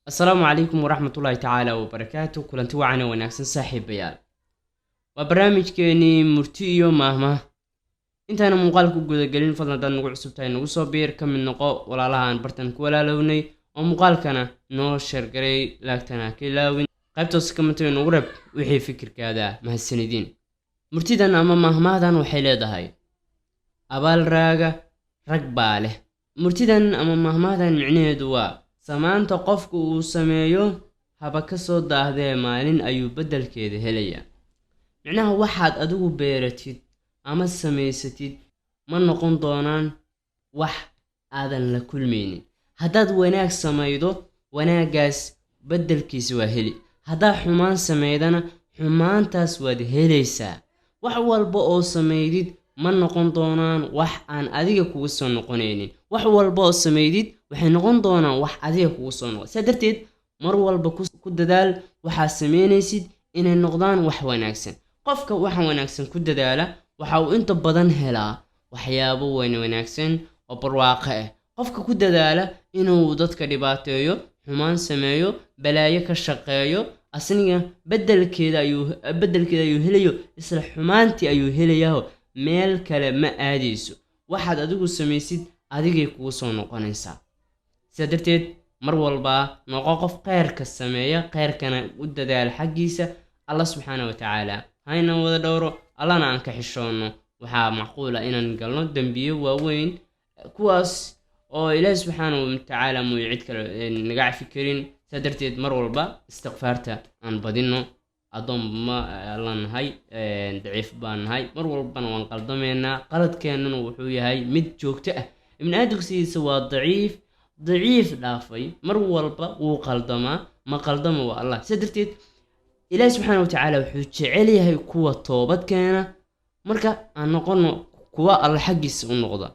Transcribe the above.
السلام عليكم ورحمة الله تعالى وبركاته. كلنتي وعنا وناكسن صاحب بيال وبرامج كيني مرتيو مهما انت انا مقالكو قد قلين فضلا دان نقول عصبتاي نقول صوبير كم من نقو ولا لها ان برتن كولا لوني ومقالكنا نو شرقري لاكتنا كلاوين قيبتو سكمتو نقرب وحي فكر كادا مع السندين مرتيدان اما مهمادان وحيلي دهاي أبال راقة رقباله مرتدان أما مهمادان معنيه دوا samaanta qofku uu sameeyo haba ka soo daahdee maalin ayuu beddelkeeda helaya micnaha waxaad adigu beeratid ama samaysatid ma noqon doonaan wax aadan la kulmaynin haddaad wanaag samaydo wanaagaas beddelkiisa waa heli haddaad xumaan samaydana xumaantaas waad helaysaa wax walba oo samaydid ma noqon doonaan wax aan adiga kugu soo noqonaynin wax walba oo samaydid waxay noqon doonaan wax adiga kugu soo noqon saa darteed mar walba ku dadaal waxaa samaynaysid inay noqdaan wax wanaagsan qofka waxa wanaagsan ku dadaala waxa uu inta badan helaa waxyaabo wanaagsan oo barwaaqo ah qofka ku dadaala inuu dadka dhibaateeyo xumaan sameeyo balaayo ka shaqeeyo asniga beddelkeeda ayuu helayo isla xumaantii ayuu helayaa meel kale ma aadayso waxaad adigu samaysid adigay kugu soo noqonaysaa sidaa darteed mar walba noqo qof khayrka sameeya khayrkana u dadaal xaggiisa allah subxaanahu wa tacaala hayna wada dhowro allana aan ka xishoono waxaa macquula inaan galno dembiyo waaweyn kuwaas oo ilaahi subxaanahu wa tacaala muu cid kale naga cafi karin sidaa darteed mar walba istighfaarta aan badino adoon ma la nahay daciif baan nahay mar walbana waan qaldameynaa qaladkeennuna wuxuu yahay mid joogto ah ibn aadamkiisa waa ضعيف dhaafay mar walba wuu qaldamaa ma qaldamo waa allah sidaa darteed ilaahi subxaanahu wa tacaala wuxuu jecel yahay kuwa toobad keena marka aan noqono kuwa alla xaggiisa u noqda